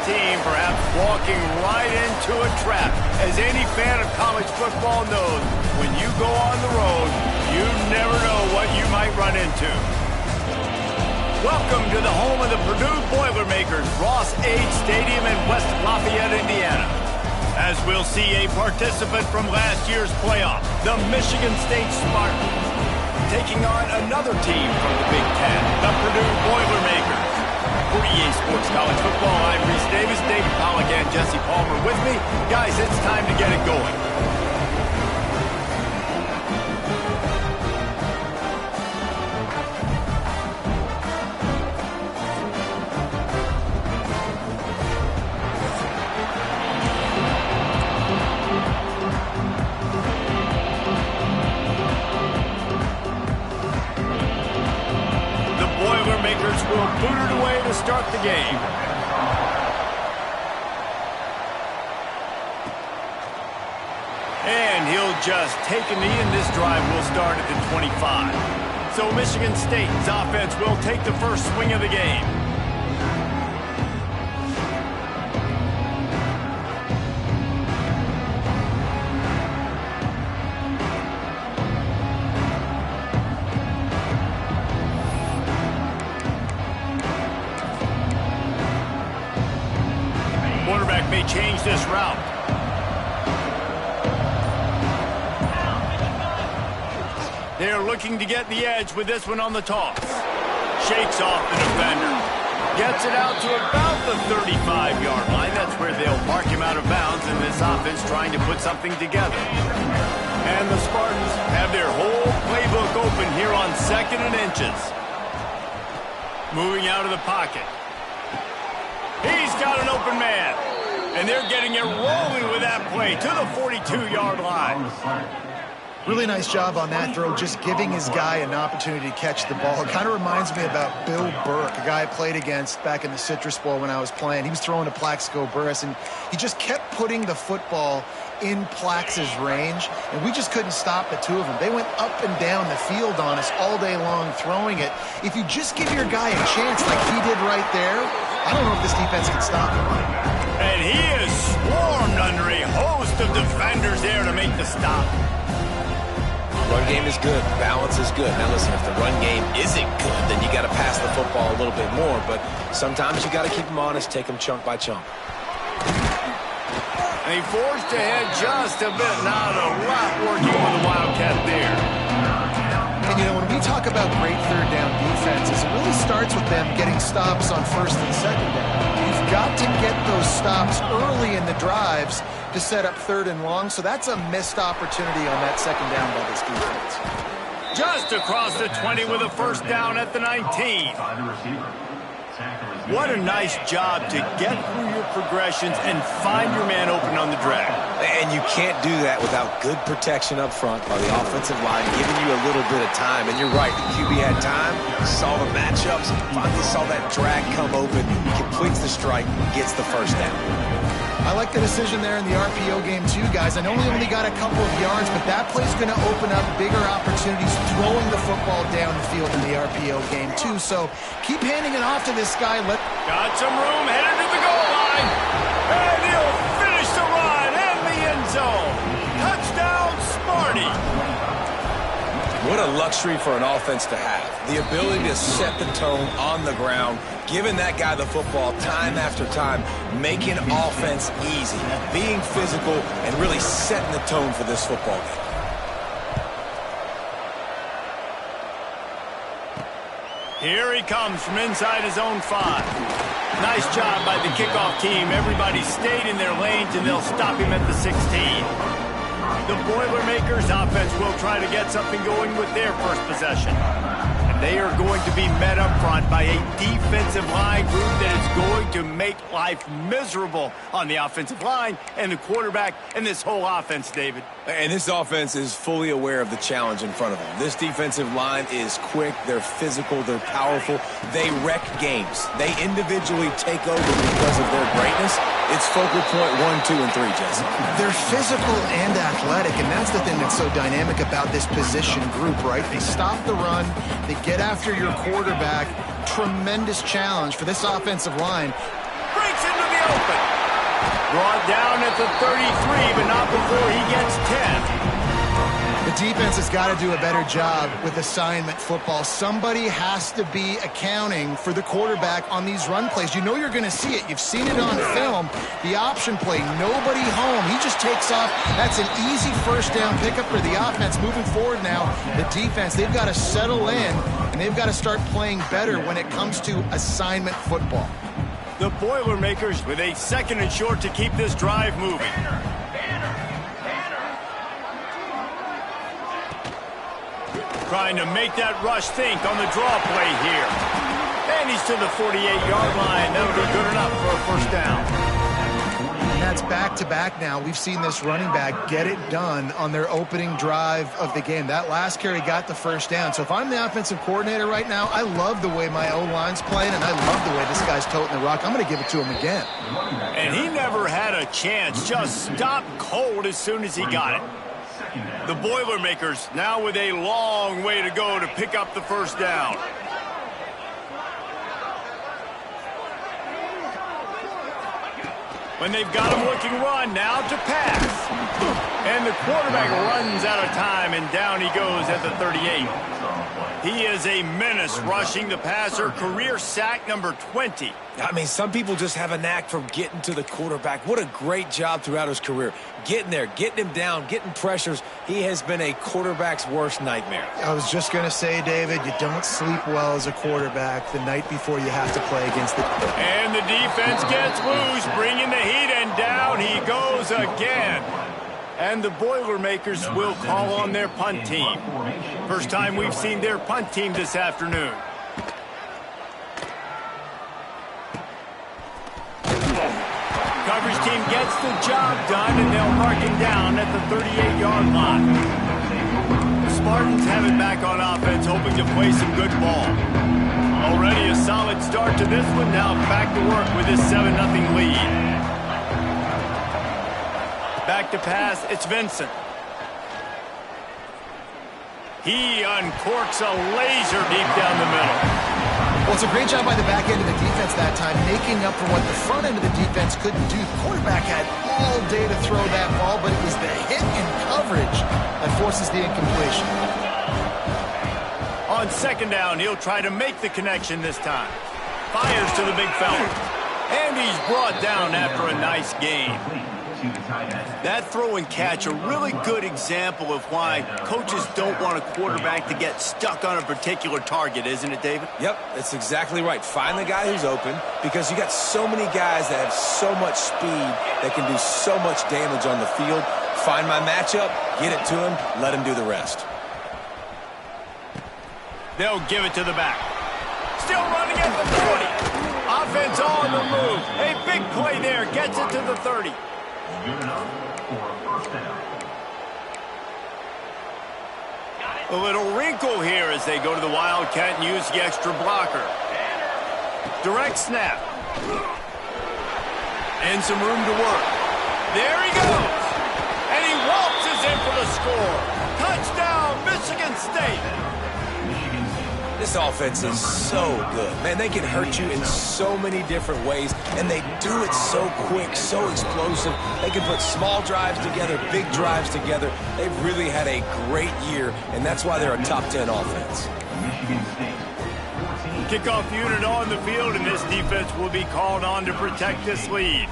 team perhaps walking right into a trap. As any fan of college football knows, when you go on the road, you never know what you might run into. Welcome to the home of the Purdue Boilermakers, Ross Age Stadium in West Lafayette, Indiana. As we'll see a participant from last year's playoff, the Michigan State Spartans, taking on another team from the Big Ten, the Purdue Boilermakers. For EA Sports College Football, I'm Reese Davis, David Pollack, and Jesse Palmer with me. Guys, it's time to get it going. Will boot it away to start the game. And he'll just take a knee, and this drive will start at the 25. So Michigan State's offense will take the first swing of the game. Quarterback may change this route. They're looking to get the edge with this one on the toss. Shakes off the defender. Gets it out to about the 35-yard line. That's where they'll mark him out of bounds in this offense trying to put something together. And the Spartans have their whole playbook open here on 2nd and inches. Moving out of the pocket. He's got an open man. And they're getting it rolling with that play to the 42-yard line. Really nice job on that throw, just giving his guy an opportunity to catch the ball. It kind of reminds me about Bill Burke, a guy I played against back in the Citrus Bowl when I was playing. He was throwing to Plaxico Burress, and he just kept putting the football in Plax's range, and we just couldn't stop the two of them. They went up and down the field on us all day long throwing it. If you just give your guy a chance like he did right there, I don't know if this defense can stop him. And he is swarmed under a host of defenders there to make the stop. Run game is good. Balance is good. Now listen, if the run game isn't good, then you got to pass the football a little bit more. But sometimes you got to keep them honest, take them chunk by chunk. And he forced ahead just a bit. Not a lot working with the Wildcat there. And, you know, when we talk about great third down defenses, it really starts with them getting stops on 1st and 2nd down. You've got to get those stops early in the drives to set up 3rd and long, so that's a missed opportunity on that 2nd down by this defense. Just across the 20 with a first down at the 19. What a nice job to get through your progressions and find your man open on the drag. And you can't do that without good protection up front by the offensive line, giving you a little bit of time. And you're right, the QB had time, saw the matchups, finally saw that drag come open, completes the strike, gets the first down. I like the decision there in the RPO game too, guys. I know we only got a couple of yards, but that play's going to open up bigger opportunities throwing the football down the field in the RPO game too. So keep handing it off to this guy. Got some room, headed to the goal line. And he'll finish the run in the end zone. Touchdown, Sparty. What a luxury for an offense to have. The ability to set the tone on the ground, giving that guy the football time after time, making offense easy, being physical, and really setting the tone for this football game. Here he comes from inside his own 5. Nice job by the kickoff team. Everybody stayed in their lanes, and they'll stop him at the 16. The Boilermakers offense will try to get something going with their first possession. And they are going to be met up front by a defensive line group that is going to make life miserable on the offensive line and the quarterback and this whole offense, David. And this offense is fully aware of the challenge in front of them. This defensive line is quick, they're physical, they're powerful, they wreck games. They individually take over because of their greatness. It's focal point 1, 2, and 3, Jesse. They're physical and athletic, and that's the thing that's so dynamic about this position group, right? They stop the run, they get after your quarterback. Tremendous challenge for this offensive line. Breaks into the open. Brought down at the 33, but not before he gets 10. The defense has got to do a better job with assignment football. Somebody has to be accounting for the quarterback on these run plays. You know you're going to see it. You've seen it on film. The option play, nobody home. He just takes off. That's an easy first down pickup for the offense. Moving forward now, the defense, they've got to settle in, and they've got to start playing better when it comes to assignment football. The Boilermakers with a 2nd and short to keep this drive moving. Trying to make that rush think on the draw play here. And he's to the 48-yard line. That'll be good enough for a first down. And that's back-to-back now. We've seen this running back get it done on their opening drive of the game. That last carry got the first down. So if I'm the offensive coordinator right now, I love the way my O-line's playing, and I love the way this guy's toting the rock. I'm going to give it to him again. And he never had a chance. Just stopped cold as soon as he got it. The Boilermakers now with a long way to go to pick up the first down. When they've got him looking run, now to pass. And the quarterback runs out of time, and down he goes at the 38. He is a menace rushing the passer, career sack number 20. I mean, some people just have a knack for getting to the quarterback. What a great job throughout his career. Getting there, getting him down, getting pressures. He has been a quarterback's worst nightmare. I was just going to say, David, you don't sleep well as a quarterback the night before you have to play against the... And the defense gets loose, bringing the heat, and down he goes again. And the Boilermakers will call on their punt team. First time we've seen their punt team this afternoon. Coverage team gets the job done, and they'll mark him down at the 38-yard line. The Spartans have it back on offense, hoping to play some good ball. Already a solid start to this one. Now back to work with this 7-0 lead. Back to pass, it's Vincent. He uncorks a laser deep down the middle. Well, it's a great job by the back end of the defense that time, making up for what the front end of the defense couldn't do. The quarterback had all day to throw that ball, but it was the hit and coverage that forces the incompletion. On 2nd down, he'll try to make the connection this time. Fires to the big fella. And he's brought down after a nice gain. That throw and catch, a really good example of why coaches don't want a quarterback to get stuck on a particular target, isn't it, David? Yep, that's exactly right. Find the guy who's open, because you got so many guys that have so much speed that can do so much damage on the field. Find my matchup, get it to him, let him do the rest. They'll give it to the back. Still running at the 40. Offense on the move. A big play there, gets it to the 30. A little wrinkle here as they go to the Wildcat and use the extra blocker. Direct snap. And some room to work. There he goes. And he waltzes in for the score. Touchdown, Michigan State. This offense is so good. Man, they can hurt you in so many different ways, and they do it so quick, so explosive. They can put small drives together, big drives together. They've really had a great year, and that's why they're a top 10 offense. Kickoff unit on the field, and this defense will be called on to protect this lead.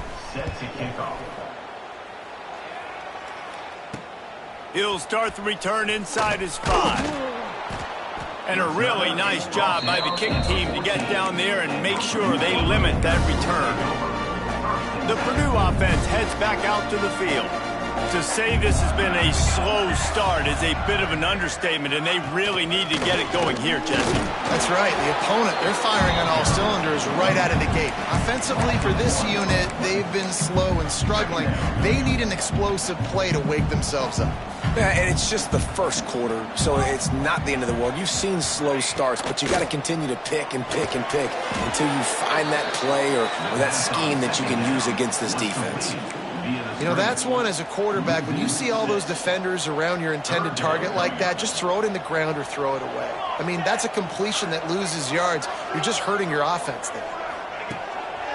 He'll start the return inside his 5. And a really nice job by the kick team to get down there and make sure they limit that return. The Purdue offense heads back out to the field. To say this has been a slow start is a bit of an understatement, and they really need to get it going here, Jesse. That's right. The opponent, they're firing on all cylinders right out of the gate. Offensively, for this unit, they've been slow and struggling. They need an explosive play to wake themselves up. Yeah, and it's just the first quarter, so it's not the end of the world. You've seen slow starts, but you got to continue to pick and pick and pick until you find that play or that scheme that you can use against this defense. You know, that's one as a quarterback. When you see all those defenders around your intended target like that, just throw it in the ground or throw it away. I mean, that's a completion that loses yards. You're just hurting your offense there.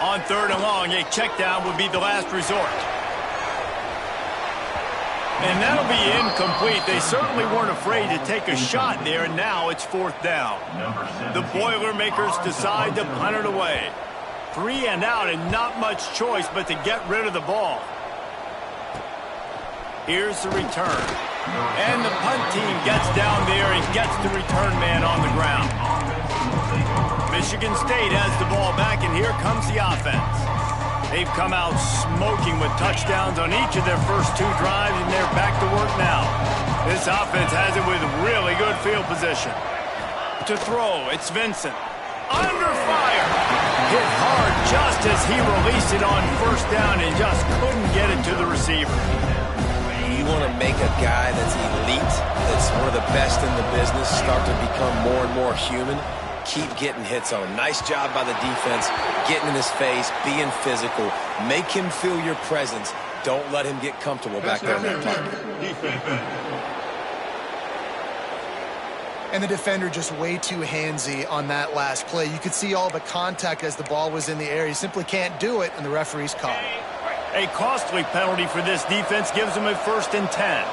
On 3rd and long, a check down would be the last resort. And that'll be incomplete. They certainly weren't afraid to take a shot there, and now it's 4th down. The Boilermakers decide to punt it away. 3 and out, and not much choice but to get rid of the ball. Here's the return. And the punt team gets down there and gets the return man on the ground. Michigan State has the ball back, and here comes the offense. They've come out smoking with touchdowns on each of their first 2 drives, and they're back to work now. This offense has it with really good field position. To throw, it's Vincent. Under fire. Hit hard just as he released it on 1st down and just couldn't get it to the receiver. You want to make a guy that's elite, that's one of the best in the business, start to become more and more human. Keep getting hits on him. Nice job by the defense, getting in his face, being physical. Make him feel your presence. Don't let him get comfortable back there in that pocket. And the defender just way too handsy on that last play. You could see all the contact as the ball was in the air. He simply can't do it, and the referee's caught it. A costly penalty for this defense gives them a 1st and 10.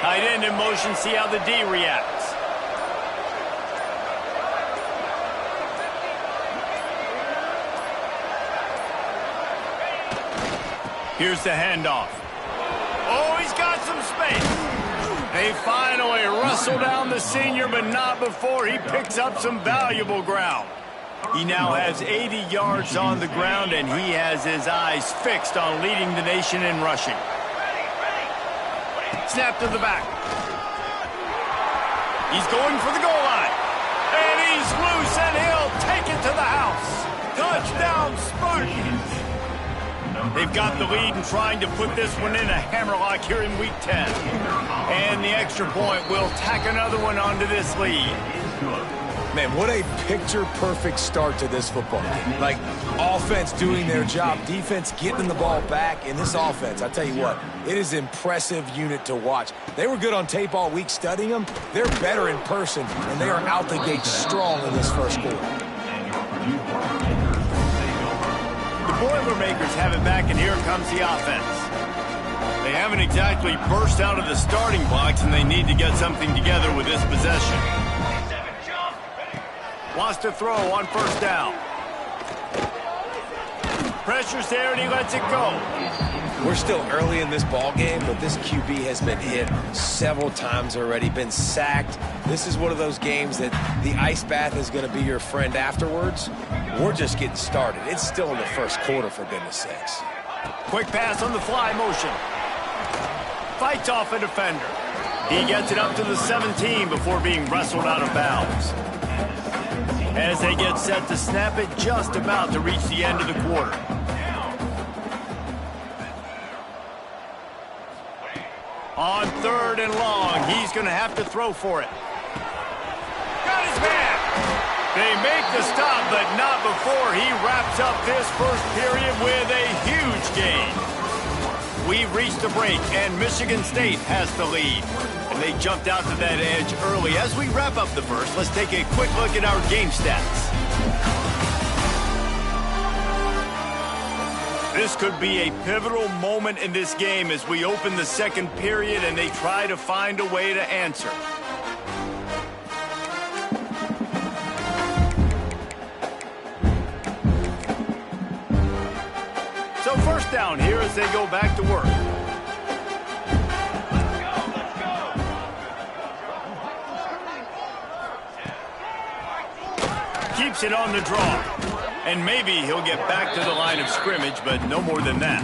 Tight end in motion, see how the D reacts. Here's the handoff. Oh, he's got some space. They finally wrestle down the senior, but not before he picks up some valuable ground. He now has 80 yards on the ground, and he has his eyes fixed on leading the nation in rushing. Snap to the back. He's going for the goal line. And he's loose, and he'll take it to the house. Touchdown, Spartans. They've got the lead and trying to put this one in a hammerlock here in Week 10. And the extra point will tack another one onto this lead. Man, what a picture-perfect start to this football game. Like, offense doing their job, defense getting the ball back. In this offense, I tell you what, it is an impressive unit to watch. They were good on tape all week studying them. They're better in person, and they are out the gate strong in this first quarter. The Boilermakers have it back, and here comes the offense. They haven't exactly burst out of the starting blocks, and they need to get something together with this possession. Wants to throw on 1st down. Pressure's there, and he lets it go. We're still early in this ball game, but this QB has been hit several times already, been sacked. This is one of those games that the ice bath is going to be your friend afterwards. We're just getting started. It's still in the first quarter, for goodness sakes. Quick pass on the fly motion. Fights off a defender. He gets it up to the 17 before being wrestled out of bounds. As they get set to snap it, just about to reach the end of the quarter. On 3rd and long, he's going to have to throw for it. Got his man. They make the stop, but not before he wraps up this first period with a huge gain. We've reached the break, and Michigan State has the lead. And they jumped out to that edge early. As we wrap up the first, let's take a quick look at our game stats. This could be a pivotal moment in this game as we open the second period and they try to find a way to answer. So 1st down here as they go back to work. Keeps it on the draw. And maybe he'll get back to the line of scrimmage, but no more than that.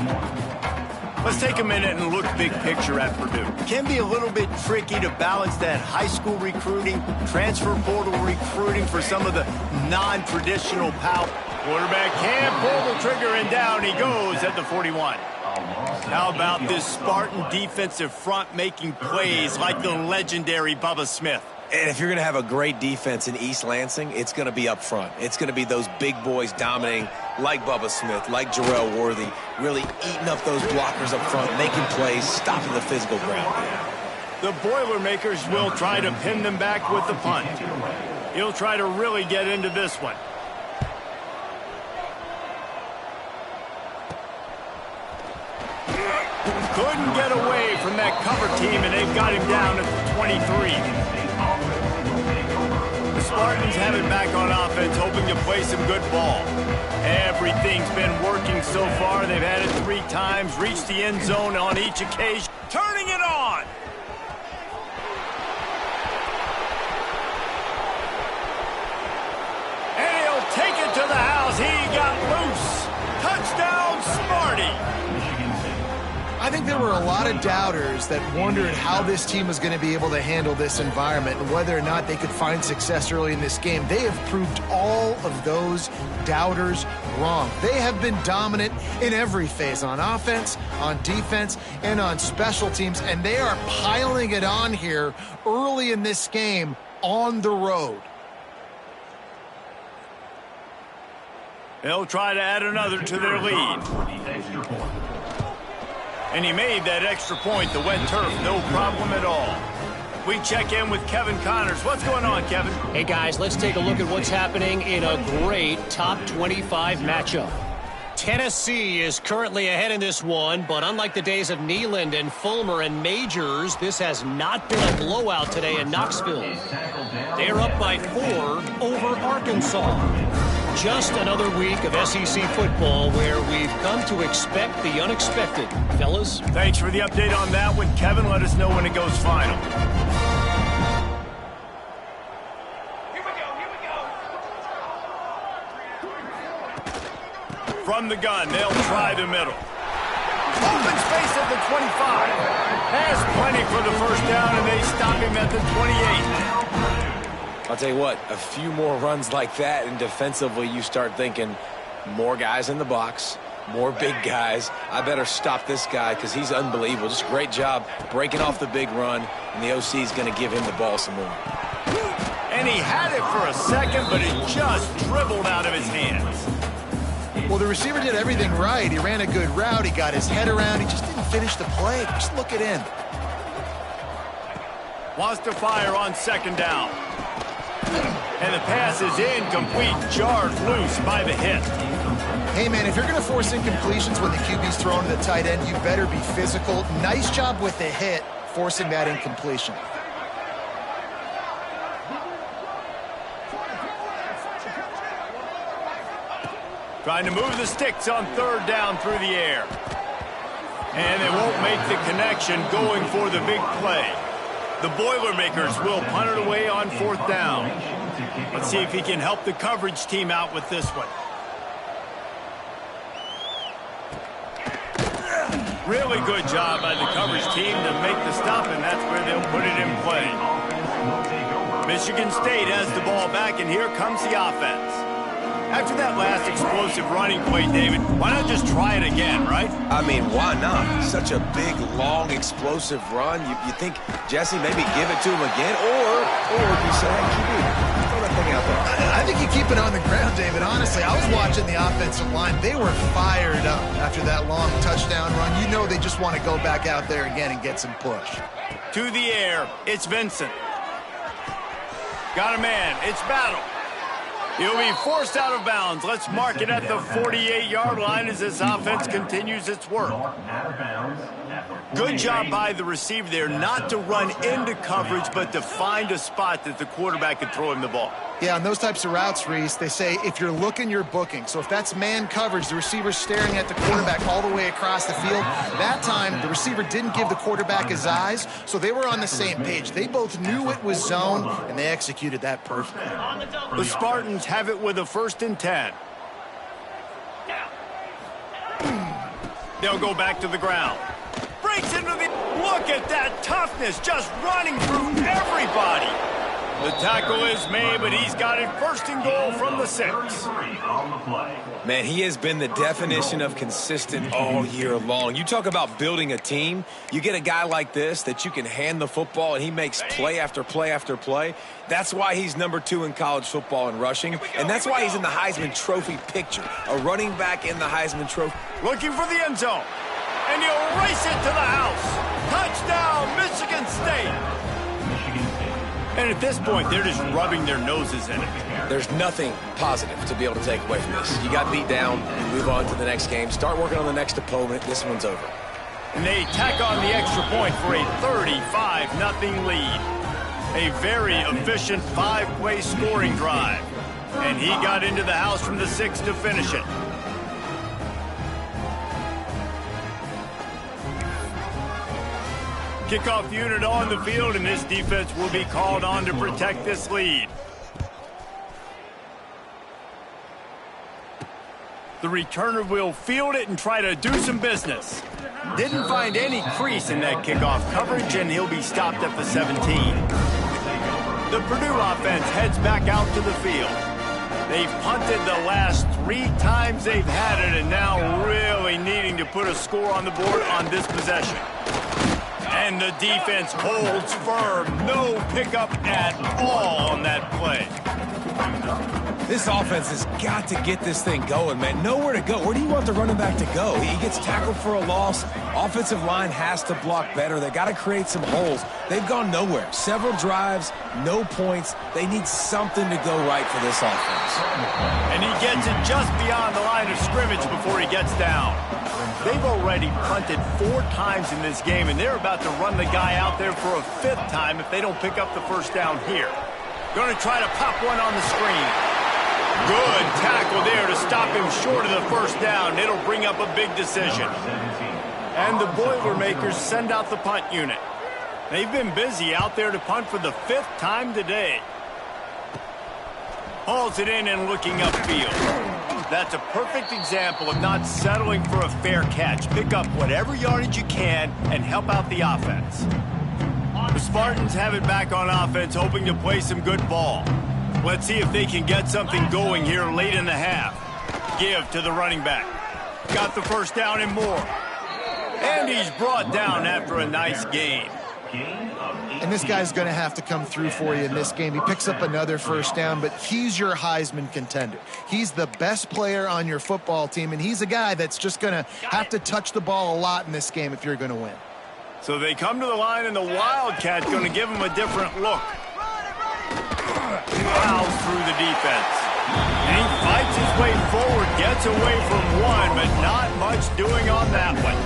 Let's take a minute and look big picture at Purdue. It can be a little bit tricky to balance that high school recruiting, transfer portal recruiting for some of the non-traditional power. Quarterback can't pull the trigger, and down he goes at the 41. How about this Spartan defensive front making plays like the legendary Bubba Smith? And if you're going to have a great defense in East Lansing, it's going to be up front. It's going to be those big boys dominating like Bubba Smith, like Jarrell Worthy, really eating up those blockers up front, making plays, stopping the physical ground. The Boilermakers will try to pin them back with the punt. He'll try to really get into this one. Couldn't get away from that cover team, and they've got him down at the 23. The Spartans have it back on offense, hoping to play some good ball. Everything's been working so far. They've had it 3 times, reached the end zone on each occasion. Turning it on! And he'll take it to the house. He got loose. Touchdown, Sparty! I think there were a lot of doubters that wondered how this team was going to be able to handle this environment and whether or not they could find success early in this game. They have proved all of those doubters wrong. They have been dominant in every phase, on offense, on defense, and on special teams, and they are piling it on here early in this game on the road. They'll try to add another to their lead. And he made that extra point. The wet turf, no problem at all. We check in with Kevin Connors. What's going on, Kevin? Hey, guys, let's take a look at what's happening in a great top 25 matchup. Tennessee is currently ahead in this one, but unlike the days of Neyland and Fulmer and Majors, this has not been a blowout today in Knoxville. They're up by 4 over Arkansas. Just another week of SEC football where we've come to expect the unexpected. Fellas? Thanks for the update on that one, Kevin. Let us know when it goes final. From the gun, they'll try the middle. Open space at the 25. Has plenty for the first down, and they stop him at the 28. I'll tell you what, a few more runs like that, and defensively you start thinking more guys in the box, more big guys. I better stop this guy because he's unbelievable. Just a great job breaking off the big run, and the OC is going to give him the ball some more. And he had it for a second, but it just dribbled out of his hands. Well, the receiver did everything right. He ran a good route. He got his head around. He just didn't finish the play. Just look it in. Wants to fire on second down. And the pass is incomplete, jarred loose by the hit. Hey, man, if you're going to force incompletions when the QB's thrown to the tight end, you better be physical. Nice job with the hit, forcing that incompletion. Trying to move the sticks on third down through the air. And they won't make the connection, going for the big play. The Boilermakers will punt it away on fourth down. Let's see if he can help the coverage team out with this one. Really good job by the coverage team to make the stop, and that's where they'll put it in play. Michigan State has the ball back, and here comes the offense. After that last explosive running play, David, why not just try it again, right? I mean, why not? Such a big, long, explosive run. You think, Jesse, maybe give it to him again? Or you say, hey, QB, throw that thing out there. I think you keep it on the ground, David. Honestly, I was watching the offensive line. They were fired up after that long touchdown run. You know they just want to go back out there again and get some push. To the air, it's Vincent. Got a man, it's Battle. He'll be forced out of bounds. Let's mark it at the 48-yard line as this offense continues its work. Good job by the receiver there not to run into coverage, but to find a spot that the quarterback could throw him the ball. Yeah, on those types of routes, Reese, they say if you're looking, you're booking. So if that's man coverage, the receiver's staring at the quarterback all the way across the field. That time, the receiver didn't give the quarterback his eyes, so they were on the same page. They both knew it was zone, and they executed that perfectly. The Spartans have it with a 1st and 10. They'll go back to the ground. Breaks into the... Look at that toughness, just running through everybody. The tackle is made, but he's got it 1st and goal from the 6. Man, he has been the definition of consistent all year long. You talk about building a team. You get a guy like this that you can hand the football, and he makes play after play after play. That's why he's number 2 in college football in rushing, and that's why he's in the Heisman Trophy picture. A running back in the Heisman Trophy. Looking for the end zone, and he'll race it to the house. Touchdown, Michigan State. And at this point, they're just rubbing their noses in it. There's nothing positive to be able to take away from this. You got beat down, move on to the next game, start working on the next opponent. This one's over. And they tack on the extra point for a 35-0 lead. A very efficient 5-play scoring drive. And he got into the house from the 6 to finish it. Kickoff unit on the field, and this defense will be called on to protect this lead. The returner will field it and try to do some business. Didn't find any crease in that kickoff coverage, and he'll be stopped at the 17. The Purdue offense heads back out to the field. They've punted the last 3 times they've had it, and now really needing to put a score on the board on this possession. And the defense holds firm. No pickup at all on that play. This offense has got to get this thing going, man. Nowhere to go. Where do you want the running back to go? He gets tackled for a loss. Offensive line has to block better. They got to create some holes. They've gone nowhere. Several drives, no points. They need something to go right for this offense. And he gets it just beyond the line of scrimmage before he gets down. They've already punted 4 times in this game, and they're about to run the guy out there for a 5th time if they don't pick up the first down here. Going to try to pop one on the screen. Good tackle there to stop him short of the first down. It'll bring up a big decision. And the Boilermakers send out the punt unit. They've been busy out there to punt for the 5th time today. Hauls it in and looking upfield. That's a perfect example of not settling for a fair catch. Pick up whatever yardage you can and help out the offense. The Spartans have it back on offense, hoping to play some good ball. Let's see if they can get something going here late in the half. Give to the running back. Got the first down and more. And he's brought down after a nice gain. And this guy's going to have to come through for you in this game. He picks up another first down, but he's your Heisman contender. He's the best player on your football team, and he's a guy that's just going to have to touch the ball a lot in this game if you're going to win. So they come to the line, and the Wildcat's going to give him a different look. Fouls through the defense. And he fights his way forward, gets away from one, but not much doing on that one.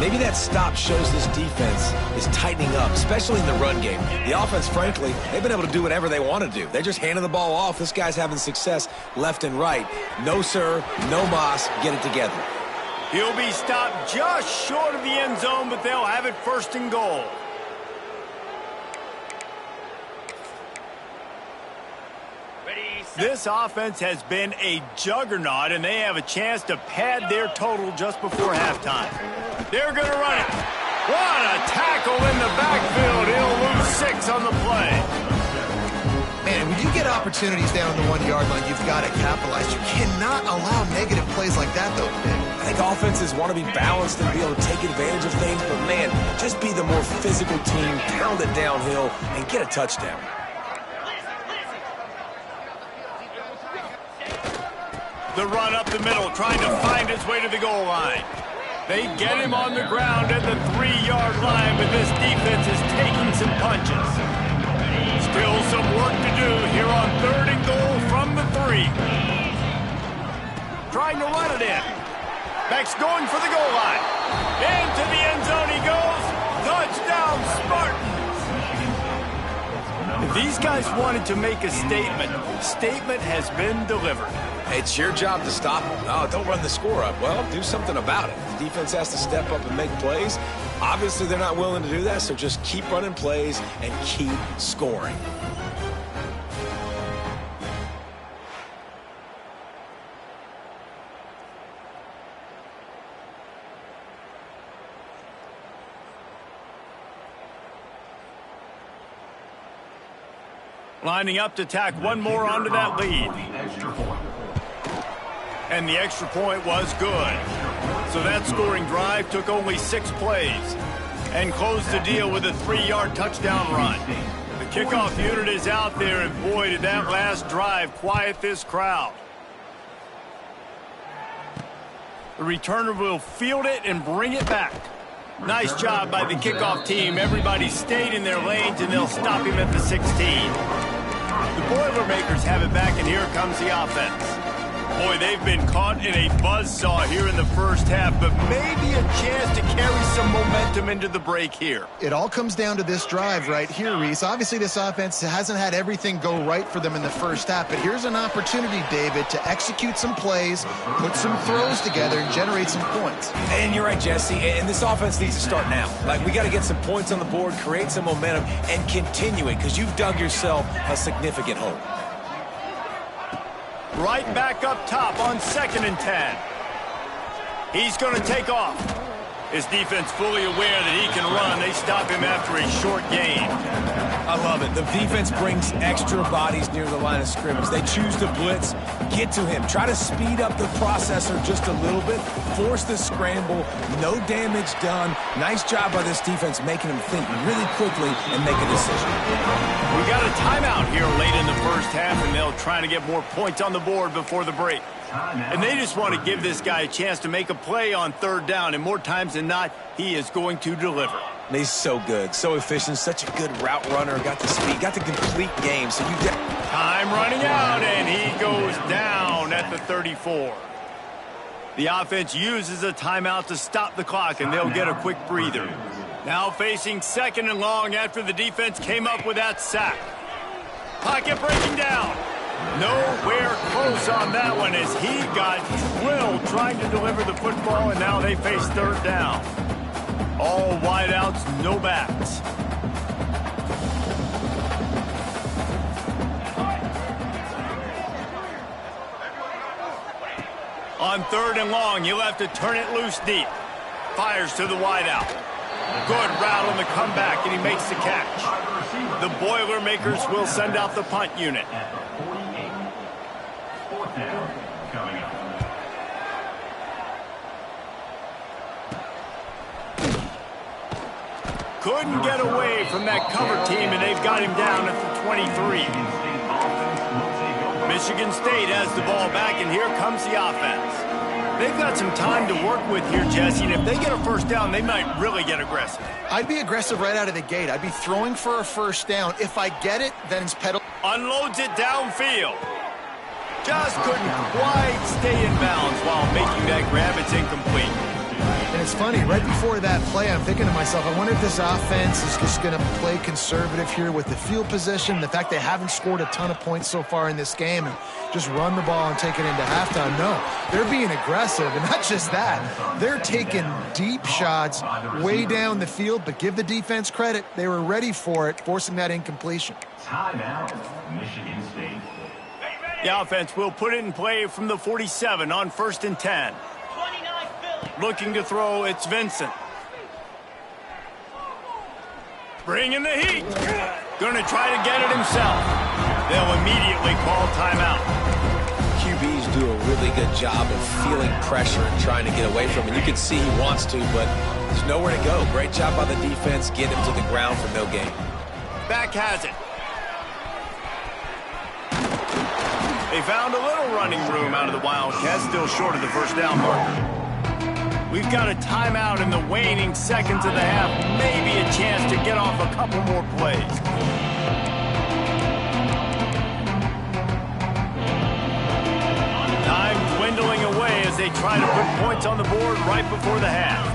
Maybe that stop shows this defense is tightening up, especially in the run game. The offense, frankly, they've been able to do whatever they want to do. They're just handing the ball off. This guy's having success left and right. No, sir, no mas. Get it together. He'll be stopped just short of the end zone, but they'll have it 1st and goal. This offense has been a juggernaut, and they have a chance to pad their total just before halftime. They're going to run it. What a tackle in the backfield. He'll lose 6 on the play. Man, when you get opportunities down the 1-yard line, you've got to capitalize. You cannot allow negative plays like that, though. I think offenses want to be balanced and be able to take advantage of things, but, man, just be the more physical team, pound it downhill, and get a touchdown. The run up the middle, trying to find his way to the goal line. They get him on the ground at the 3-yard line, but this defense is taking some punches. Still some work to do here on 3rd and goal from the 3. Trying to run it in. Beck's going for the goal line. Into the end zone he goes. Touchdown, Spartans. If these guys wanted to make a statement has been delivered. It's your job to stop them. Oh, don't run the score up. Well, do something about it. The defense has to step up and make plays. Obviously, they're not willing to do that, so just keep running plays and keep scoring. Lining up to tack one more onto that lead. And the extra point was good. So that scoring drive took only 6 plays and closed the deal with a 3-yard touchdown run. The kickoff unit is out there, and boy, did that last drive quiet this crowd. The returner will field it and bring it back. Nice job by the kickoff team. Everybody stayed in their lanes, and they'll stop him at the 16. The Boilermakers have it back, and here comes the offense. Boy, they've been caught in a buzzsaw here in the first half, but maybe a chance to carry some momentum into the break here. It all comes down to this drive right here, Reese. Obviously, this offense hasn't had everything go right for them in the first half, but here's an opportunity, David, to execute some plays, put some throws together, and generate some points. And you're right, Jesse, and this offense needs to start now. Like, we got to get some points on the board, create some momentum, and continue it, because you've dug yourself a significant hole. Right back up top on 2nd and 10. He's going to take off. His defense fully aware that he can run. They stop him after a short gain. I love it. The defense brings extra bodies near the line of scrimmage. They choose to blitz, get to him, try to speed up the processor just a little bit, force the scramble, no damage done. Nice job by this defense making him think really quickly and make a decision. We got a timeout here late in the first half, and they'll try to get more points on the board before the break. And they just want to give this guy a chance to make a play on 3rd down, and more times than not, he is going to deliver. And he's so good, so efficient, such a good route runner, got the speed, got the complete game. So you get time running out, and he goes down at the 34. The offense uses a timeout to stop the clock, and they'll get a quick breather. Now facing 2nd and long after the defense came up with that sack. Pocket breaking down. Nowhere close on that one as he got drilled trying to deliver the football, and now they face 3rd down. All wideouts, no backs. On 3rd and long, you'll have to turn it loose deep. Fires to the wideout. Good route on the comeback, and he makes the catch. The Boilermakers will send out the punt unit. Couldn't get away from that cover team, and they've got him down at the 23. Michigan State has the ball back, and here comes the offense. They've got some time to work with here, Jesse, and if they get a 1st down, they might really get aggressive. I'd be aggressive right out of the gate. I'd be throwing for a 1st down. If I get it, then it's pedal. Unloads it downfield. Just couldn't quite stay in bounds while making that grab. It's incomplete. And it's funny, right before that play, I'm thinking to myself, I wonder if this offense is just going to play conservative here with the field position, the fact they haven't scored a ton of points so far in this game, and just run the ball and take it into halftime. No, they're being aggressive, and not just that. They're taking deep shots way down the field, but give the defense credit. They were ready for it, forcing that incompletion. Timeout, Michigan State. The offense will put it in play from the 47 on 1st and 10. Looking to throw, it's Vincent. Bringing the heat. Going to try to get it himself. They'll immediately call timeout. QBs do a really good job of feeling pressure and trying to get away from it. You can see he wants to, but there's nowhere to go. Great job by the defense. Get him to the ground for no gain. Back has it. They found a little running room out of the Wildcats, still short of the 1st down marker. We've got a timeout in the waning seconds of the half. Maybe a chance to get off a couple more plays. Time dwindling away as they try to put points on the board right before the half.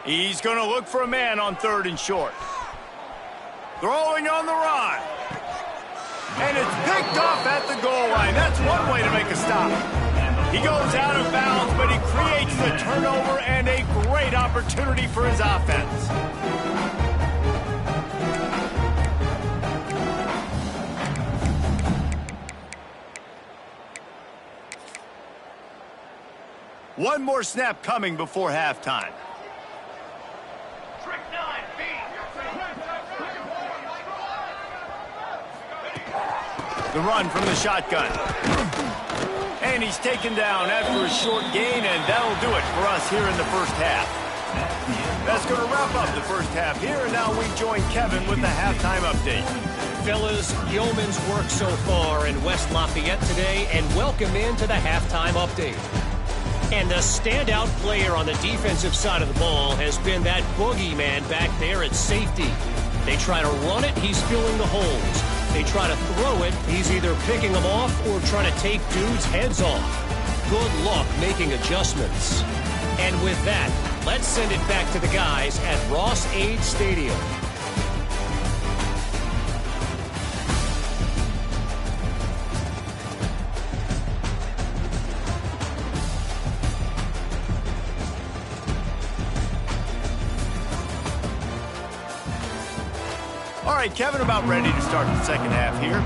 He's going to look for a man on 3rd and short. Throwing on the run. And it's picked off at the goal line. That's one way to make a stop. He goes out of bounds, but he creates the turnover and a great opportunity for his offense. One more snap coming before halftime. The run from the shotgun. And he's taken down after a short gain, and that'll do it for us here in the first half. That's going to wrap up the first half here, and now we join Kevin with the halftime update. Fellas, yeoman's work so far in West Lafayette today, and welcome into the halftime update. And the standout player on the defensive side of the ball has been that boogeyman back there at safety. They try to run it, he's filling the holes. They try to throw it, he's either picking them off or trying to take dudes' heads off. Good luck making adjustments. And with that, let's send it back to the guys at Ross-Ade Stadium. All right, Kevin, about ready to start the second half here.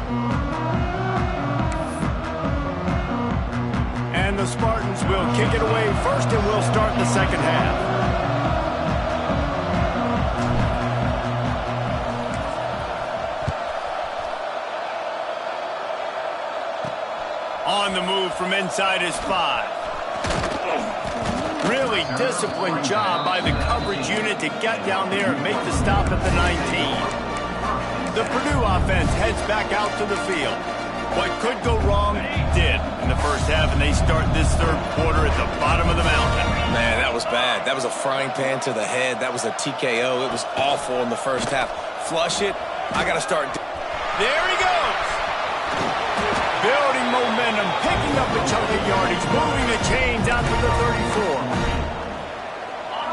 And the Spartans will kick it away first, and we'll start the second half. On the move from inside his 5. Really disciplined job by the coverage unit to get down there and make the stop at the 19. The Purdue offense heads back out to the field. What could go wrong did in the first half, and they start this third quarter at the bottom of the mountain. Man, that was bad. That was a frying pan to the head. That was a TKO. It was awful in the first half. Flush it. I got to start. There he goes. Building momentum, picking up a chunk of yardage, moving the chains out to the 34.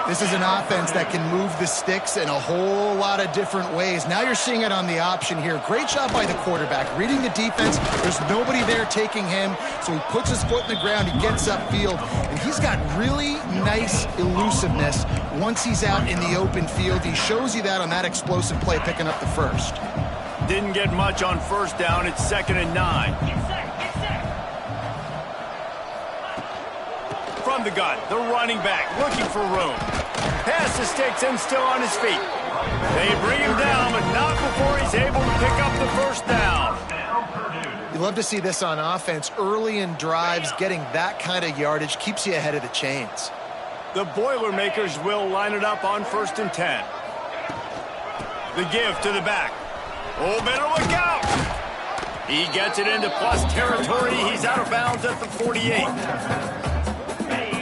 This is an offense that can move the sticks in a whole lot of different ways. Now you're seeing it on the option here. Great job by the quarterback. Reading the defense, there's nobody there taking him, so he puts his foot in the ground, he gets upfield, and he's got really nice elusiveness once he's out in the open field. He shows you that on that explosive play, picking up the first. Didn't get much on first down. It's 2nd and 9. From the gun, the running back looking for room. Passes takes him still on his feet. They bring him down, but not before he's able to pick up the first down. You love to see this on offense. Early in drives, getting that kind of yardage keeps you ahead of the chains. The Boilermakers will line it up on 1st and 10. The give to the back. Oh, better look out. He gets it into plus territory. He's out of bounds at the 48.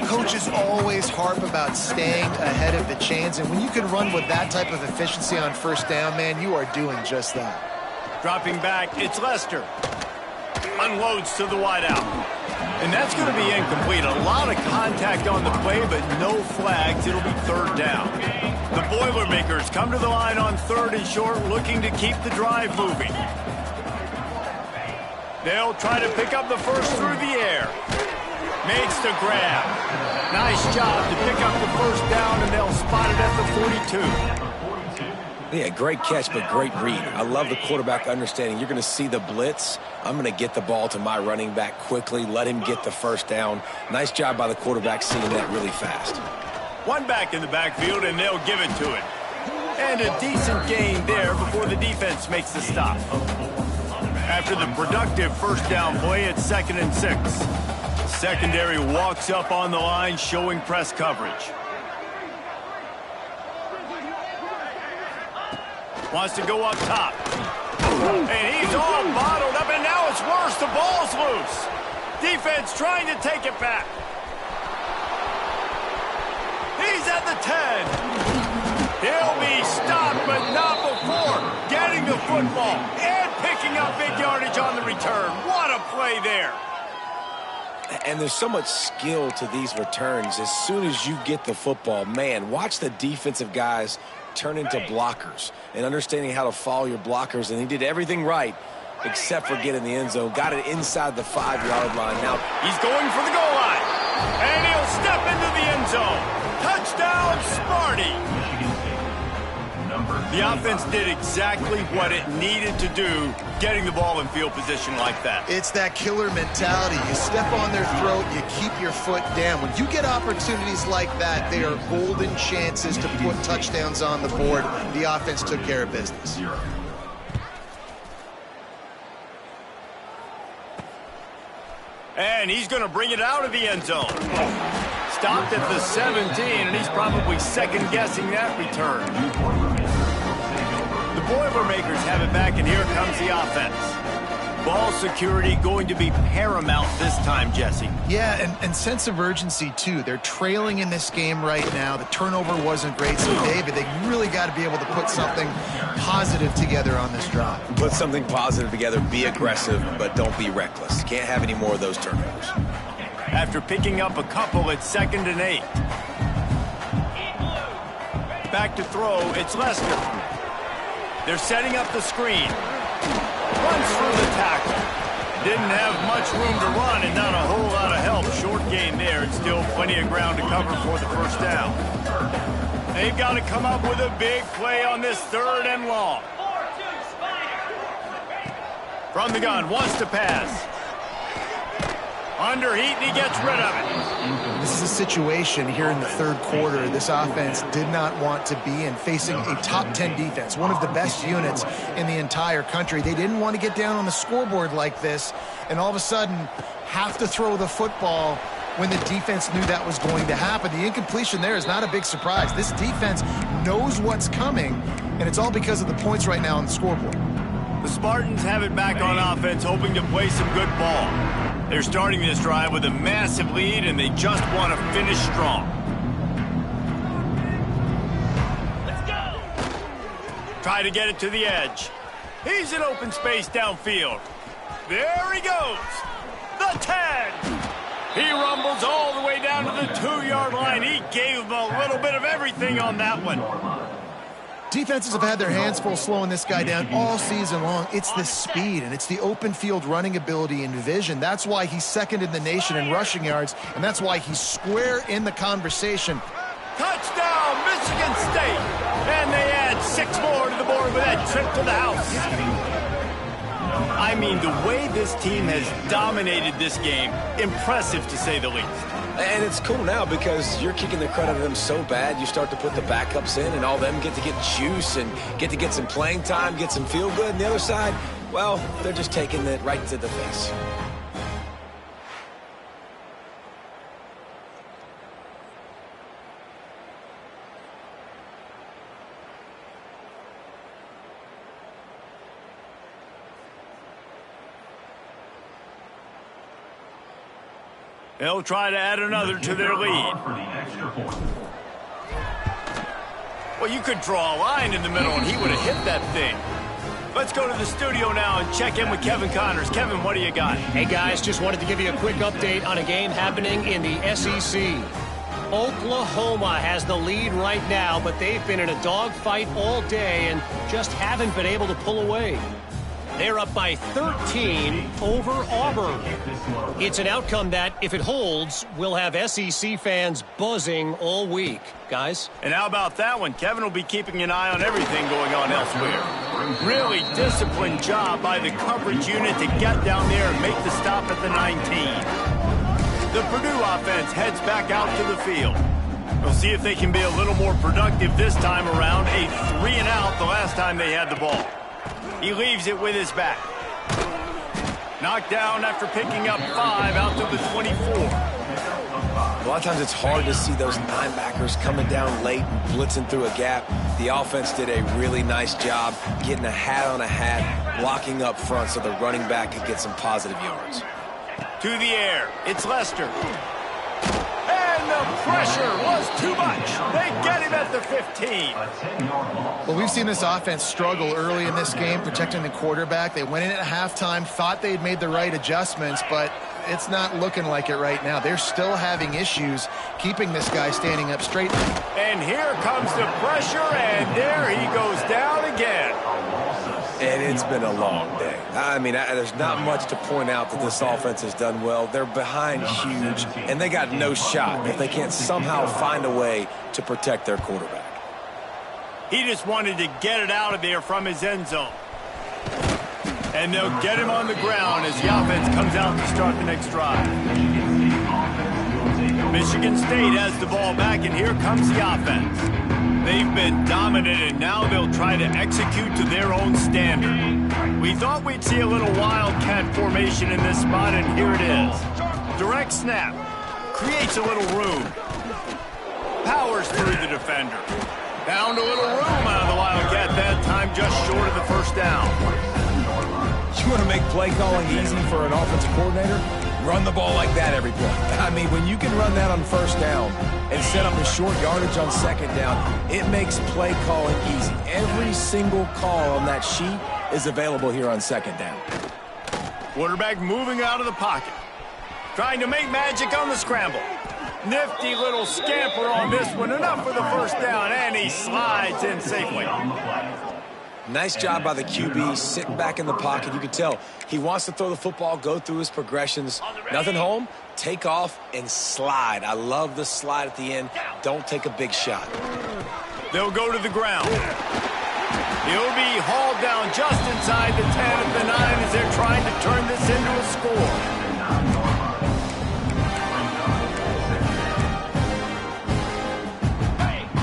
Coaches always harp about staying ahead of the chains, and when you can run with that type of efficiency on first down, man, you are doing just that. Dropping back, it's Lester. Unloads to the wideout. And that's going to be incomplete. A lot of contact on the play, but no flags. It'll be 3rd down. The Boilermakers come to the line on 3rd and short, looking to keep the drive moving. They'll try to pick up the first through the air. Makes the grab. Nice job to pick up the first down, and they'll spot it at the 42. Yeah, great catch, but great read. I love the quarterback understanding. You're going to see the blitz. I'm going to get the ball to my running back quickly, let him get the first down. Nice job by the quarterback seeing that really fast. One back in the backfield, and they'll give it to him. And a decent gain there before the defense makes the stop. After the productive first down play, it's 2nd and 6. Secondary walks up on the line, showing press coverage. Wants to go up top. And he's all bottled up, and now it's worse. The ball's loose. Defense trying to take it back. He's at the 10. He'll be stopped, but not before getting the football and picking up big yardage on the return. What a play there. And there's so much skill to these returns. As soon as you get the football, man, watch the defensive guys turn into blockers and understanding how to follow your blockers. And he did everything right except for getting the end zone. Got it inside the 5-yard line. Now he's going for the goal line. And he'll step into the end zone. Touchdown, Sparty. The offense did exactly what it needed to do, getting the ball in field position like that. It's that killer mentality. You step on their throat, you keep your foot down. When you get opportunities like that, they are golden chances to put touchdowns on the board. The offense took care of business. And he's going to bring it out of the end zone. Stopped at the 17, and he's probably second-guessing that return. The Boilermakers have it back, and here comes the offense. Ball security going to be paramount this time, Jesse. Yeah, and sense of urgency, too. They're trailing in this game right now. The turnover wasn't great. So, David, they really got to be able to put something positive together on this drive. Put something positive together. Be aggressive, but don't be reckless. Can't have any more of those turnovers. After picking up a couple, it's 2nd and 8. Back to throw, it's Lester. They're setting up the screen. Runs through the tackle. Didn't have much room to run and not a whole lot of help. Short gain there, and still plenty of ground to cover for the first down. They've got to come up with a big play on this 3rd and long. From the gun, wants to pass. Under heat, and he gets rid of it. This is a situation here in the 3rd quarter this offense did not want to be in, facing a top 10 defense, one of the best units in the entire country. They didn't want to get down on the scoreboard like this and all of a sudden have to throw the football when the defense knew that was going to happen. The incompletion there is not a big surprise. This defense knows what's coming, and it's all because of the points right now on the scoreboard. The Spartans have it back on offense, hoping to play some good ball. They're starting this drive with a massive lead, and they just want to finish strong. Let's go! Try to get it to the edge. He's in open space downfield. There he goes. The 10. He rumbles all the way down to the 2-yard line. He gave him a little bit of everything on that one. Defenses have had their hands full slowing this guy down all season long. It's the speed, and it's the open field running ability and vision. That's why he's 2nd in the nation in rushing yards, and that's why he's square in the conversation. Touchdown, Michigan State! And they add 6 more to the board with that trip to the house. I mean, the way this team has dominated this game, impressive to say the least. And it's cool now because you're kicking the crud out of them so bad, you start to put the backups in, and all them get to get juice and get some playing time, get some feel good. And the other side, well, they're just taking it right to the face. They'll try to add another to their lead. Well, you could draw a line in the middle, and he would have hit that thing. Let's go to the studio now and check in with Kevin Connors. Kevin, what do you got? Hey, guys, just wanted to give you a quick update on a game happening in the SEC. Oklahoma has the lead right now, but they've been in a dogfight all day and just haven't been able to pull away. They're up by 13 over Auburn. It's an outcome that, if it holds, will have SEC fans buzzing all week. Guys? And how about that one? Kevin will be keeping an eye on everything going on elsewhere. Really disciplined job by the coverage unit to get down there and make the stop at the 19. The Purdue offense heads back out to the field. We'll see if they can be a little more productive this time around. A 3-and-out the last time they had the ball. He leaves it with his back. Knocked down after picking up 5 out to the 24. A lot of times it's hard to see those linebackers coming down late and blitzing through a gap. The offense did a really nice job getting a hat on a hat, blocking up front so the running back could get some positive yards. To the air, it's Lester. And the pressure was too much. They get him at the 15. Well, we've seen this offense struggle early in this game, protecting the quarterback. They went in at halftime, thought they'd made the right adjustments, but it's not looking like it right now. They're still having issues keeping this guy standing up straight. And here comes the pressure, and there he goes down again. And it's been a long day. I mean, there's not much to point out that this offense has done well. They're behind huge, and they got no shot if they can't somehow find a way to protect their quarterback. He just wanted to get it out of there from his end zone. And they'll get him on the ground as the offense comes out to start the next drive. Michigan State has the ball back, and here comes the offense. They've been dominant, and now they'll try to execute to their own standard. We thought we'd see a little wildcat formation in this spot, and here it is. Direct snap. Creates a little room. Powers through the defender. Found a little room out of the wildcat that time, just short of the first down. You want to make play calling easy for an offensive coordinator? Run the ball like that every play. I mean, when you can run that on first down and set up a short yardage on second down, it makes play calling easy. Every single call on that sheet is available here on second down. Quarterback moving out of the pocket. Trying to make magic on the scramble. Nifty little scamper on this one. Enough for the first down, and he slides in safely. Nice job by the QB, sitting back in the pocket. You can tell he wants to throw the football, go through his progressions. Nothing home, take off, and slide. I love the slide at the end. Don't take a big shot. They'll go to the ground. He'll be hauled down just inside the 10 at the 9 as they're trying to turn this into a score.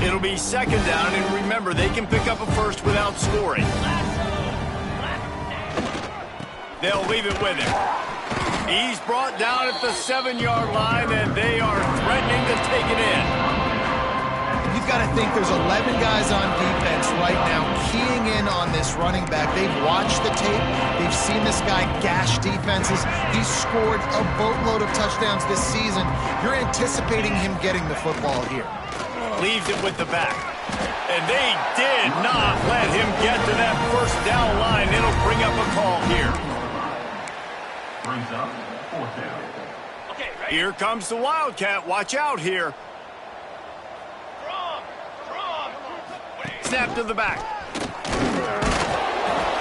It'll be second down, and remember, they can pick up a first without scoring. They'll leave it with him. He's brought down at the 7-yard line, and they are threatening to take it in. You've got to think there's 11 guys on defense right now keying in on this running back. They've watched the tape. They've seen this guy gash defenses. He's scored a boatload of touchdowns this season. You're anticipating him getting the football here. Leaves it with the back. And they did not let him get to that first down line. It'll bring up a call here. Brings up fourth down. Here comes the Wildcat. Watch out here. Snap to the back.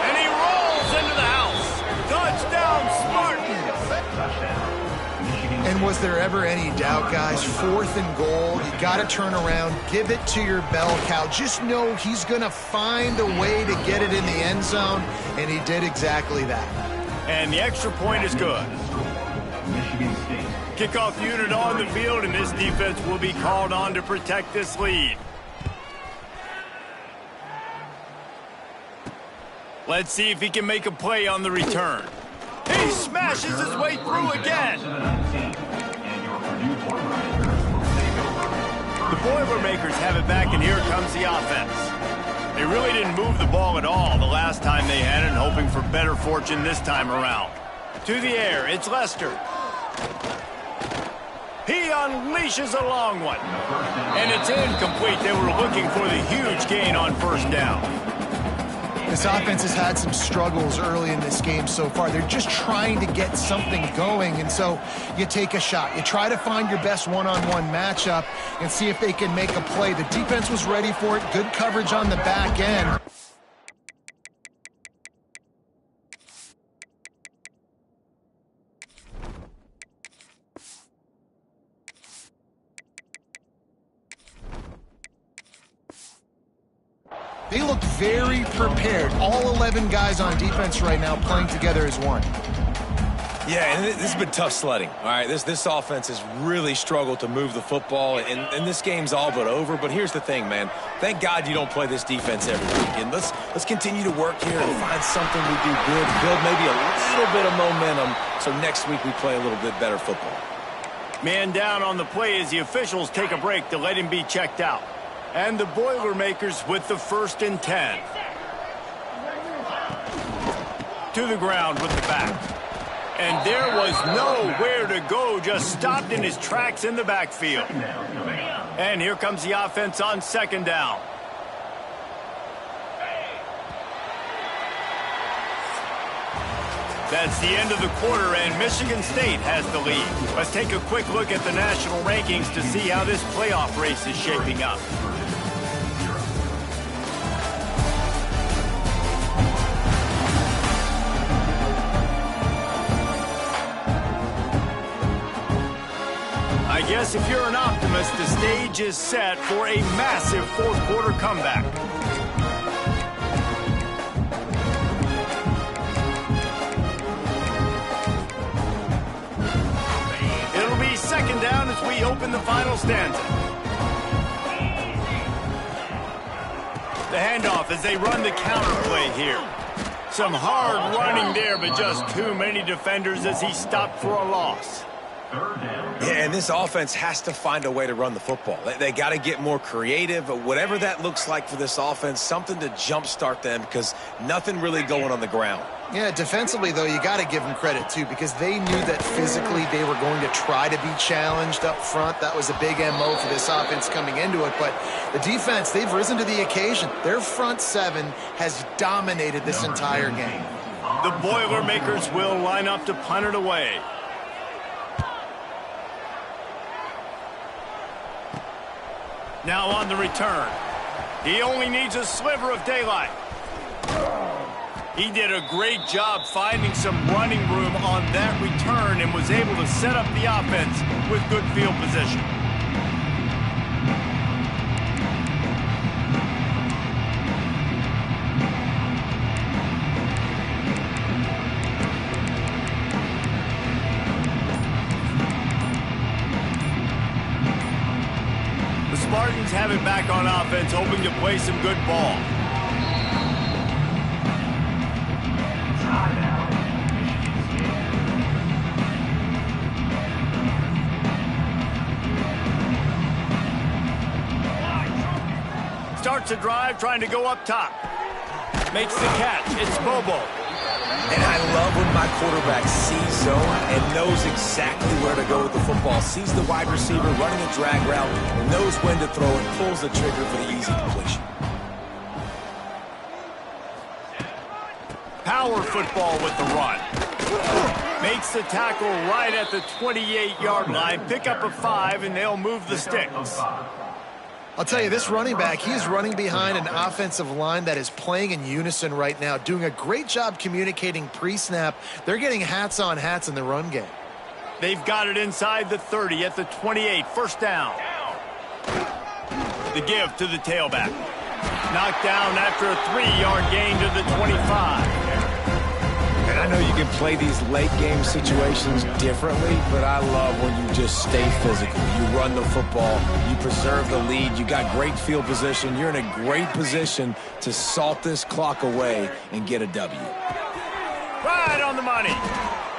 And he rolls into the house. Touchdown, Spartans. And was there ever any doubt, guys? 4th and goal. You got to turn around. Give it to your bell cow. Just know he's going to find a way to get it in the end zone, and he did exactly that. And the extra point is good. Michigan State. Kickoff unit on the field, and this defense will be called on to protect this lead. Let's see if he can make a play on the return. He smashes his way through again. The Boilermakers have it back, and here comes the offense. They really didn't move the ball at all the last time they had it, hoping for better fortune this time around. To the air, it's Lester. He unleashes a long one. And it's incomplete. They were looking for the huge gain on first down. This offense has had some struggles early in this game so far. They're just trying to get something going, and so you take a shot. You try to find your best one-on-one matchup and see if they can make a play. The defense was ready for it. Good coverage on the back end. They look very prepared. All 11 guys on defense right now playing together as one. Yeah, and this has been tough sledding. All right, this offense has really struggled to move the football, and this game's all but over. But here's the thing, man. Thank God you don't play this defense every week. And let's continue to work here and find something we do good, build maybe a little bit of momentum so next week we play a little bit better football. Man down on the play as the officials take a break to let him be checked out. And the Boilermakers with the 1st and 10. To the ground with the back. And there was nowhere to go, just stopped in his tracks in the backfield. And here comes the offense on second down. That's the end of the quarter, and Michigan State has the lead. Let's take a quick look at the national rankings to see how this playoff race is shaping up. I guess if you're an optimist, the stage is set for a massive fourth-quarter comeback. It'll be second down as we open the final stanza. The handoff as they run the counter play here. Some hard running there, but just too many defenders as he stopped for a loss. Yeah, and this offense has to find a way to run the football. They got to get more creative, whatever that looks like for this offense, something to jumpstart them because nothing really going on the ground. Yeah, defensively, though, you got to give them credit, too, because they knew that physically they were going to try to be challenged up front. That was a big MO for this offense coming into it. But the defense, they've risen to the occasion. Their front seven has dominated this entire game. The Boilermakers will line up to punt it away. Now on the return. He only needs a sliver of daylight. He did a great job finding some running room on that return and was able to set up the offense with good field position. The Spartans have it back on offense, hoping to play some good ball. Starts a drive, trying to go up top. Makes the catch. It's Bobo. And I love when my quarterback sees zone and knows exactly where to go with the football. Sees the wide receiver running a drag route and knows when to throw and pulls the trigger for the easy completion. Power football with the run. Makes the tackle right at the 28-yard line. Pick up a 5, and they'll move the sticks. I'll tell you, this running back, he's running behind an offensive line that is playing in unison right now, doing a great job communicating pre-snap. They're getting hats on hats in the run game. They've got it inside the 30 at the 28. First down. The give to the tailback. Knocked down after a 3-yard gain to the 25. And I know you can play these late game situations differently, but I love when you just stay physical. You run the football, you preserve the lead, you got great field position, you're in a great position to salt this clock away and get a W. Right on the money.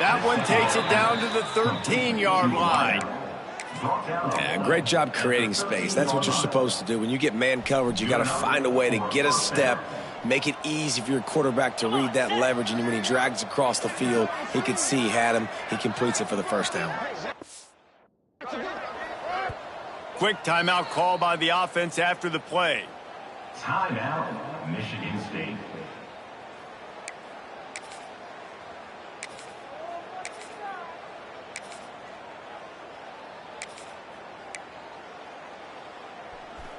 That one takes it down to the 13-yard line. Yeah, great job creating space. That's what you're supposed to do. When you get man coverage, you got to find a way to get a step, make it easy for your quarterback to read that leverage, and when he drags across the field, he can see he had him. He completes it for the first down. Quick timeout call by the offense after the play. Timeout, Michigan State.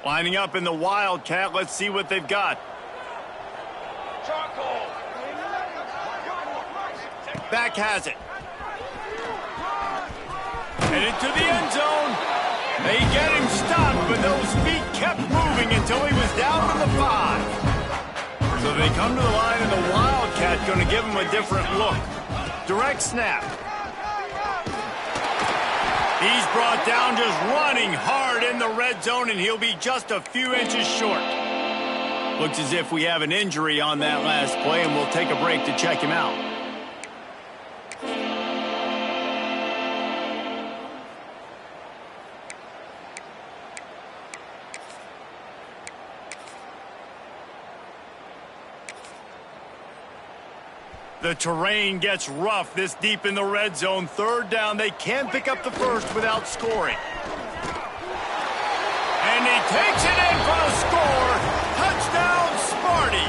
Lining up in the Wildcat. Let's see what they've got. Back has it. Headed to the end zone. They get him stopped, but those feet kept moving until he was down to the 5. So they come to the line, and the Wildcat going to give him a different look. Direct snap. He's brought down just running hard in the red zone, and he'll be just a few inches short. Looks as if we have an injury on that last play, and we'll take a break to check him out. The terrain gets rough this deep in the red zone. Third down. They can pick up the first without scoring. And he takes it in for the score. Touchdown, Sparty.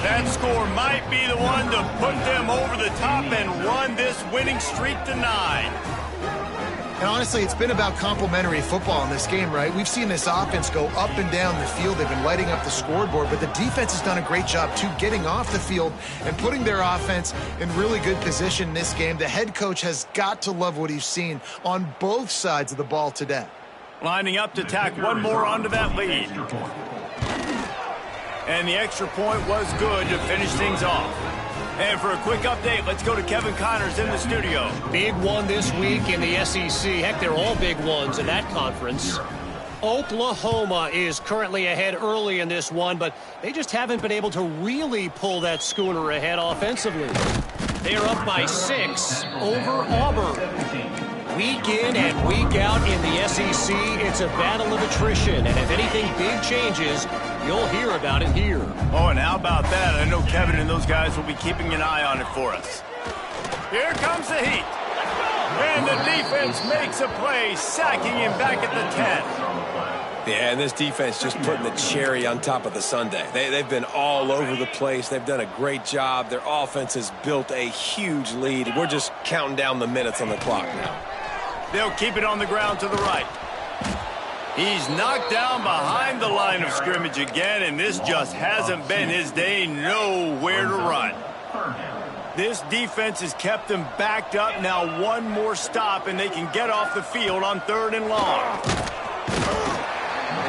That score might be the one to put them over the top and run this winning streak to 9. And honestly, it's been about complementary football in this game, right? We've seen this offense go up and down the field. They've been lighting up the scoreboard, but the defense has done a great job, too, getting off the field and putting their offense in really good position in this game. The head coach has got to love what he's seen on both sides of the ball today. Lining up to tack one more onto that lead. And the extra point was good to finish things off. And for a quick update, let's go to Kevin Connors in the studio. Big one this week in the SEC. Heck, they're all big ones in that conference. Oklahoma is currently ahead early in this one, but they just haven't been able to really pull that schooner ahead offensively. They are up by 6 over Auburn. Week in and week out in the SEC, it's a battle of attrition. And if anything big changes, you'll hear about it here. Oh, and how about that? I know Kevin and those guys will be keeping an eye on it for us. Here comes the heat. And the defense makes a play, sacking him back at the 10. Yeah, and this defense just putting the cherry on top of the sundae. They've been all over the place. They've done a great job. Their offense has built a huge lead. We're just counting down the minutes on the clock now. They'll keep it on the ground to the right. He's knocked down behind the line of scrimmage again, and this just hasn't been his day. Nowhere to run. This defense has kept them backed up. Now one more stop, and they can get off the field on 3rd and long.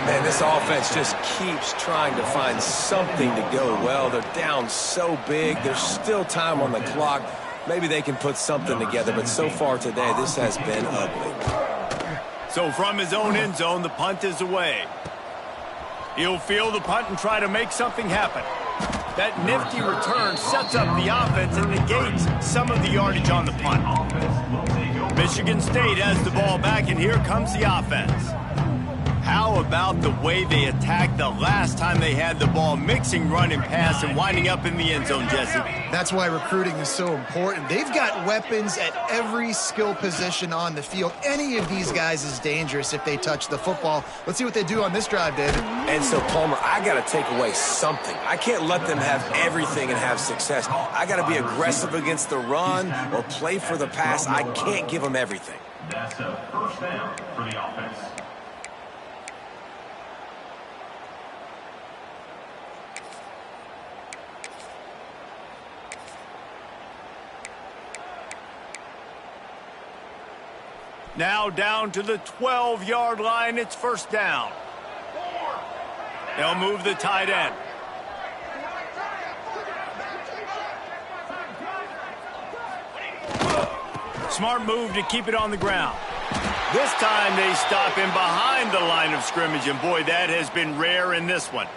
Man, this offense just keeps trying to find something to go well. They're down so big. There's still time on the clock. Maybe they can put something together, but so far today, this has been ugly. So from his own end zone, the punt is away. He'll field the punt and try to make something happen. That nifty return sets up the offense and negates some of the yardage on the punt. Michigan State has the ball back, and here comes the offense. How about the way they attacked the last time they had the ball, mixing run and pass and winding up in the end zone, Jesse? That's why recruiting is so important. They've got weapons at every skill position on the field. Any of these guys is dangerous if they touch the football. Let's see what they do on this drive, David. And so, Palmer, I got to take away something. I can't let them have everything and have success. I got to be aggressive against the run or play for the pass. I can't give them everything. That's a first down for the offense. Now down to the 12-yard line. It's first down. They'll move the tight end. Smart move to keep it on the ground. This time they stop him behind the line of scrimmage, and boy, that has been rare in this one.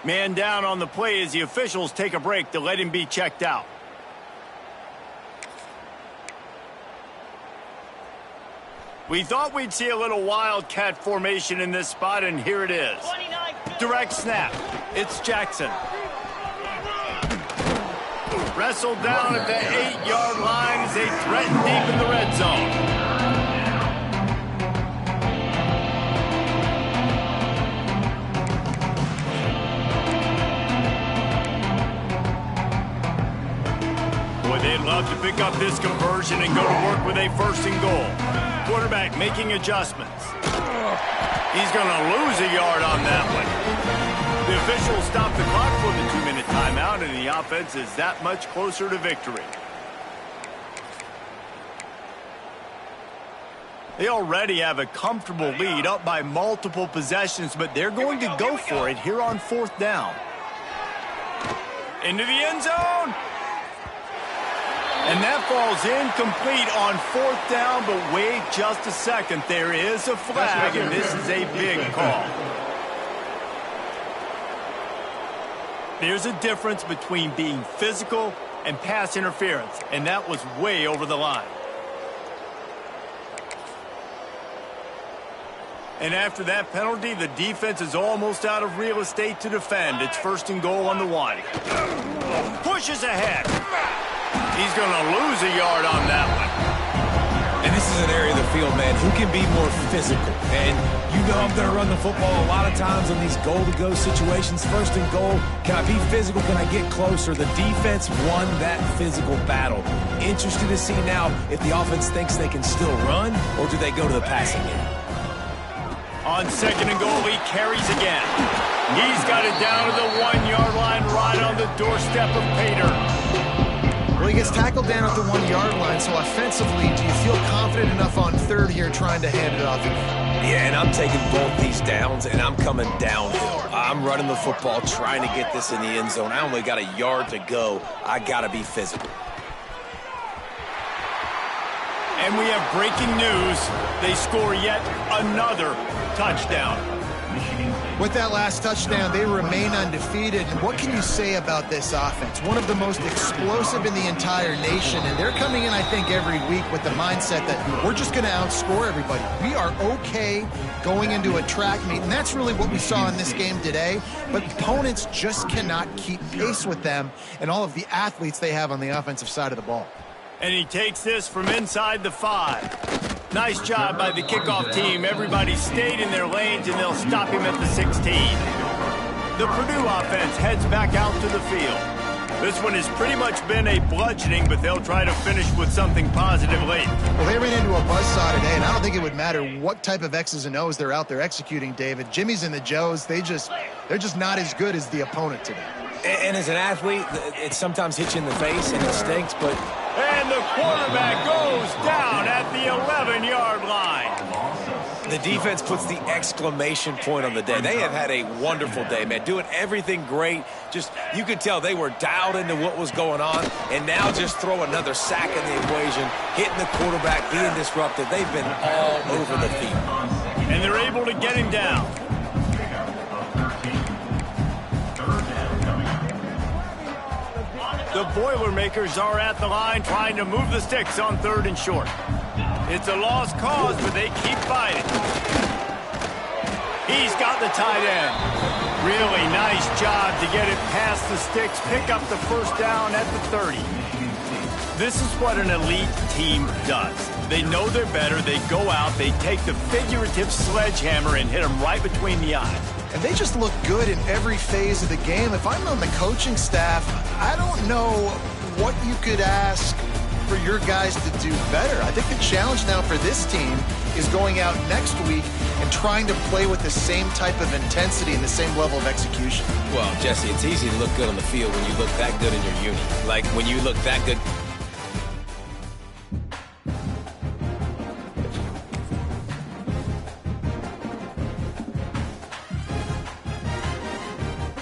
Man down on the play as the officials take a break to let him be checked out. We thought we'd see a little wildcat formation in this spot, and here it is. Direct snap. It's Jackson. Wrestled down at the 8-yard line as they threaten deep in the red zone. They'd love to pick up this conversion and go to work with a 1st and goal. Quarterback making adjustments. He's going to lose a yard on that one. The officials stop the clock for the 2-minute timeout, and the offense is that much closer to victory. They already have a comfortable lead, up by multiple possessions, but they're going to go for it here on 4th down. Into the end zone. And that falls incomplete on 4th down, but wait just a second. There is a flag, and this is a big call. There's a difference between being physical and pass interference, and that was way over the line. And after that penalty, the defense is almost out of real estate to defend. It's 1st and goal on the 1. Pushes ahead. He's going to lose a yard on that one. And this is an area of the field, man, who can be more physical. And you know I'm going to run the football a lot of times in these goal-to-go situations. 1st and goal, can I be physical? Can I get closer? The defense won that physical battle. Interested to see now if the offense thinks they can still run, or do they go to the passing game? On 2nd and goal, he carries again. He's got it down to the 1-yard line, right on the doorstep of Pater. Well, he gets tackled down at the 1-yard line, so offensively, do you feel confident enough on 3rd here trying to hand it off? Yeah, and I'm taking both these downs, and I'm coming downhill. I'm running the football, trying to get this in the end zone. I only got a yard to go. I got to be physical. And we have breaking news. They score yet another touchdown. With that last touchdown, they remain undefeated. And what can you say about this offense? One of the most explosive in the entire nation. And they're coming in, I think, every week with the mindset that we're just going to outscore everybody. We are okay going into a track meet. And that's really what we saw in this game today. But opponents just cannot keep pace with them and all of the athletes they have on the offensive side of the ball. And he takes this from inside the 5. Nice job by the kickoff team. Everybody stayed in their lanes, and they'll stop him at the 16. The Purdue offense heads back out to the field. This one has pretty much been a bludgeoning, but they'll try to finish with something positive late. Well, they ran into a buzzsaw today, and I don't think it would matter what type of X's and O's they're out there executing, David. Jimmy's and the Joes, they're just not as good as the opponent today. And as an athlete, it sometimes hits you in the face, and it stinks, but... And the quarterback goes down at the 11-yard line. The defense puts the exclamation point on the day. They have had a wonderful day, man, doing everything great. Just, you could tell they were dialed into what was going on, and now just throw another sack in the equation, hitting the quarterback, being disruptive. They've been all over the field. And they're able to get him down. The Boilermakers are at the line trying to move the sticks on 3rd and short. It's a lost cause, but they keep fighting. He's got the tight end. Really nice job to get it past the sticks, pick up the first down at the 30. This is what an elite team does. They know they're better. They go out, they take the figurative sledgehammer and hit them right between the eyes. And they just look good in every phase of the game. If I'm on the coaching staff, I don't know what you could ask for your guys to do better. I think the challenge now for this team is going out next week and trying to play with the same type of intensity and the same level of execution. Well, Jesse, it's easy to look good on the field when you look that good in your uni. Like, when you look that good